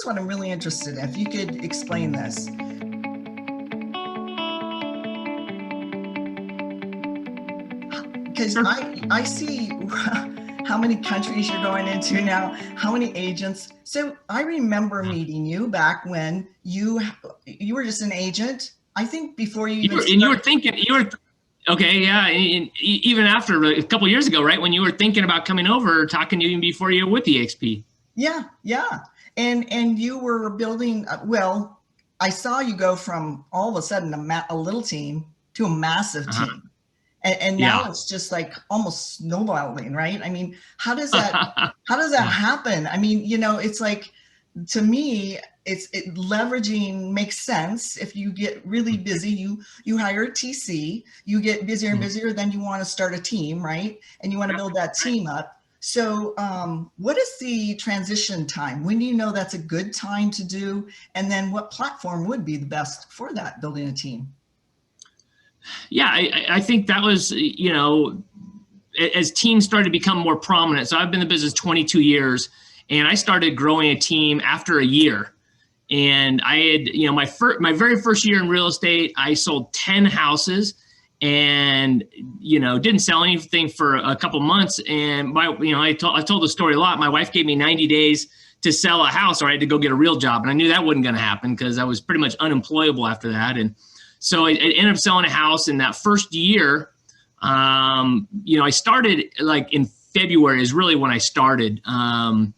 what I'm really interested in. If you could explain this. Because I see how many countries you're going into now, how many agents. So I remember meeting you back when you were just an agent. I think before you even started. And you were thinking, okay, yeah, and even after a couple of years ago, right, when you were thinking about coming over, talking to you even before you were with EXP. Yeah. And you were building, well, I saw you go from all of a sudden a little team to a massive team. And now it's just like almost snowballing, right? I mean, how does that happen? I mean, it's like, to me, it leveraging makes sense. If you get really busy, you hire a TC, you get busier and busier, then you want to start a team, right? And you want to build that team up. So what is the transition time? When do you know that's a good time to do? And then what platform would be the best for that, building a team? Yeah, I think that was, as teams started to become more prominent. So I've been in the business 22 years, and I started growing a team after a year. And I had, my very first year in real estate, I sold 10 houses. And didn't sell anything for a couple months. And I've told the story a lot. My wife gave me 90 days to sell a house, or I had to go get a real job, and I knew that wasn't going to happen because I was pretty much unemployable after that. And so I ended up selling a house in that first year. I started like in February is really when I started, and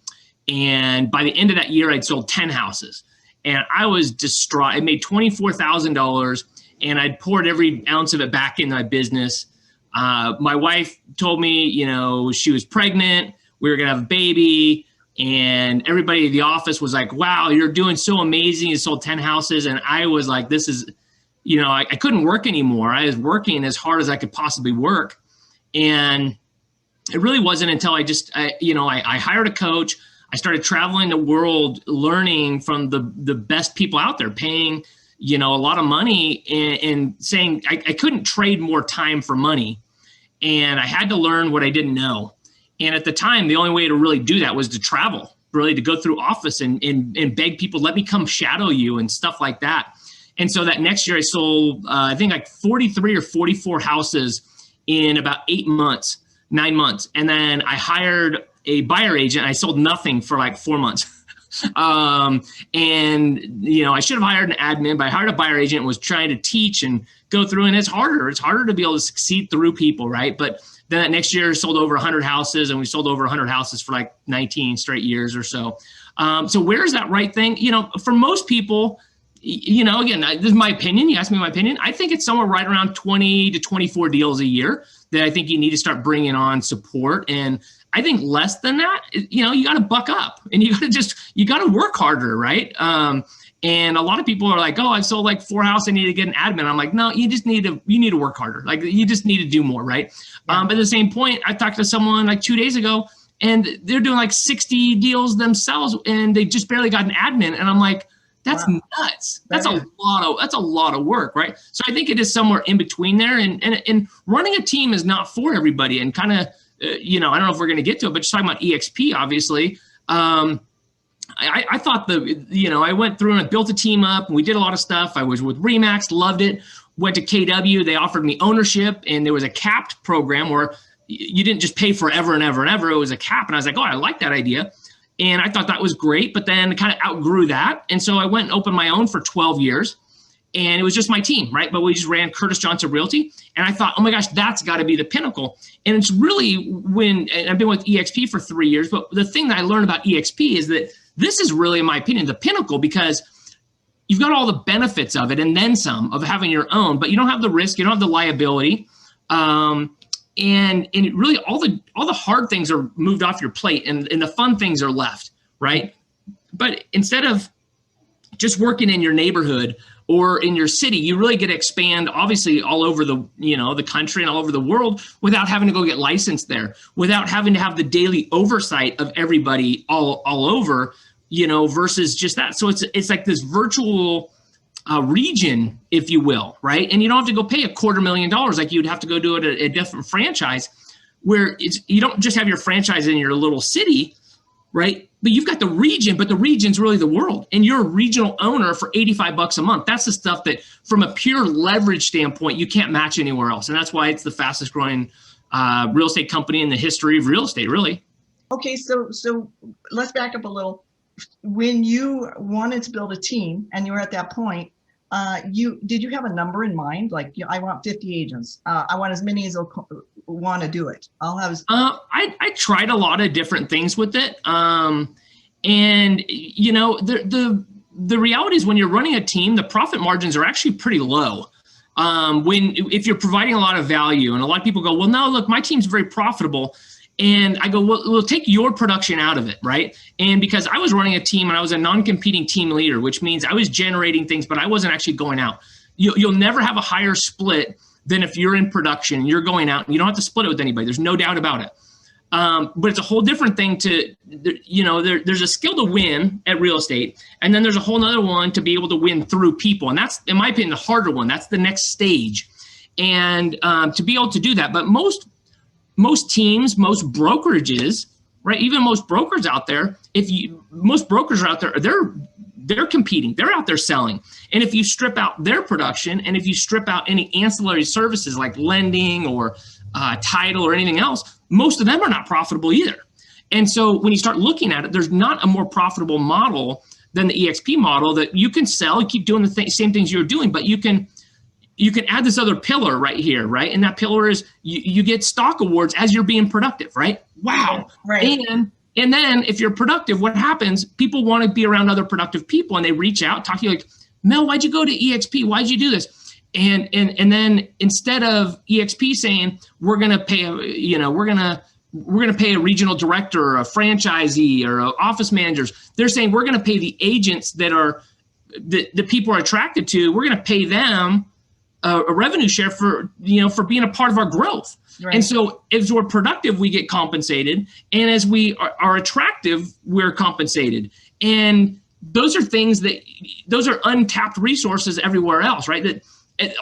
by the end of that year, I'd sold 10 houses, and I was distraught. I made $24,000. And I'd poured every ounce of it back into my business. My wife told me, she was pregnant. We were going to have a baby. And everybody in the office was like, wow, you're doing so amazing. You sold 10 houses. And I was like, this is, I couldn't work anymore. I was working as hard as I could possibly work. And it really wasn't until I hired a coach. I started traveling the world, learning from the best people out there, paying a lot of money, and saying I couldn't trade more time for money. And I had to learn what I didn't know. And at the time, the only way to really do that was to travel, really to go through office and beg people, let me come shadow you and stuff like that. And so that next year I sold, I think like 43 or 44 houses in about 9 months. And then I hired a buyer agent. I sold nothing for like 4 months. I should have hired an admin, but I hired a buyer agent and was trying to teach and go through. And it's harder to be able to succeed through people. Right. But then that next year sold over 100 houses, and we sold over 100 houses for like 19 straight years or so. So where's that right thing? For most people, again, this is my opinion. You asked me my opinion. I think it's somewhere right around 20 to 24 deals a year that I think you need to start bringing on support. And I think less than that, you got to buck up, and you got to work harder, right? And a lot of people are like, oh, I sold like 4 houses, I need to get an admin. I'm like, no, you need to work harder. Like, you just need to do more, right? Yeah. But at the same point, I talked to someone like 2 days ago, and they're doing like 60 deals themselves, and they just barely got an admin. And I'm like, that's nuts. That's a lot of work, right? So I think it is somewhere in between there. And running a team is not for everybody. And kind of, I don't know if we're going to get to it, but just talking about EXP, obviously, I thought I went through and I built a team up, and we did a lot of stuff. I was with Remax, loved it. Went to KW, they offered me ownership, and there was a capped program where you didn't just pay forever and ever and ever. It was a cap, and I was like, oh, I like that idea. And I thought that was great, but then kind of outgrew that. And so I went and opened my own for 12 years. And it was just my team, right? But we just ran Curtis Johnson Realty. And I thought, oh my gosh, that's got to be the pinnacle. And it's really and I've been with EXP for 3 years, but the thing that I learned about EXP is that this is really, in my opinion, the pinnacle, because you've got all the benefits of it and then some of having your own, but you don't have the risk, you don't have the liability. And it really all the hard things are moved off your plate, and the fun things are left, right? But instead of just working in your neighborhood or in your city, you really get to expand, obviously, all over the country and all over the world without having to go get licensed there, without having to have the daily oversight of everybody all over, versus just that. So it's like this virtual region, if you will, right? And you don't have to go pay $250,000 like you'd have to go do it at a different franchise, where you don't just have your franchise in your little city, right? but you've got the region, but the region's really the world. And you're a regional owner for $85 a month. That's the stuff that from a pure leverage standpoint, you can't match anywhere else. And that's why it's the fastest growing real estate company in the history of real estate, really. Okay, so let's back up a little. When you wanted to build a team and you were at that point, did you have a number in mind? Like, I want 50 agents. I want as many as want to do it. I'll have. I tried a lot of different things with it, and you know, the reality is when you're running a team, the profit margins are actually pretty low. If you're providing a lot of value, and a lot of people go, well, no, look, my team's very profitable. And I go, well, we'll take your production out of it, right? And because I was running a team and I was a non-competing team leader, which means I was generating things, but I wasn't actually going out. You'll never have a higher split than if you're in production and you're going out and you don't have to split it with anybody. There's no doubt about it. But it's a whole different thing to, you know, there's a skill to win at real estate. And then there's a whole nother one to be able to win through people. And that's, in my opinion, the harder one. That's the next stage. And to be able to do that. But most teams, most brokerages, right? Even most brokers out there, most brokers are out there, they're competing, they're out there selling. And if you strip out their production, and if you strip out any ancillary services like lending or title or anything else, most of them are not profitable either. And so when you start looking at it, there's not a more profitable model than the EXP model that you can sell and keep doing the same things you're doing, but you can add this other pillar right here, right? And that pillar is you get stock awards as you're being productive, right? Wow. Right. And then if you're productive, what happens? People want to be around other productive people, and they reach out, talk to you like, Mel, why'd you go to EXP? Why'd you do this? And then instead of EXP saying we're going to pay we're going to pay a regional director or a franchisee or office managers, they're saying we're going to pay the agents that are the people are attracted to. We're going to pay them a revenue share for being a part of our growth. Right. And so as we're productive, we get compensated. And as we are attractive, we're compensated. And those are those are untapped resources everywhere else, right? That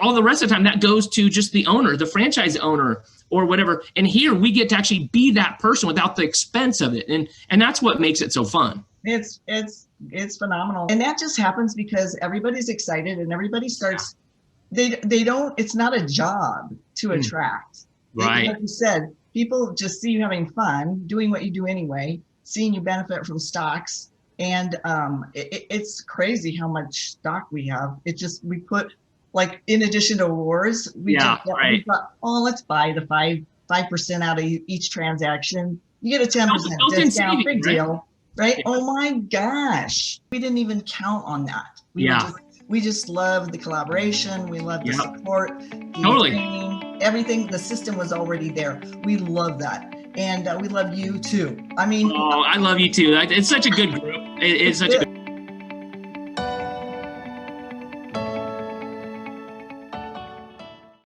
all the rest of the time that goes to just the owner, the franchise owner or whatever. And here we get to actually be that person without the expense of it. And that's what makes it so fun. It's phenomenal. And that just happens because everybody's excited and everybody starts, it's not a job to attract. Right. Like you said, people just see you having fun, doing what you do anyway, seeing you benefit from stocks. And it's crazy how much stock we have. We put, like, in addition to awards, we thought, oh, let's buy the 5% out of each transaction. You get a 10% discount, big deal, right? Yeah. Oh my gosh. We didn't even count on that. We just love the collaboration. We love the support. Totally. Everything, the system was already there. We love that. And we love you too. I mean, I love you too. It's such a good group. It's such a good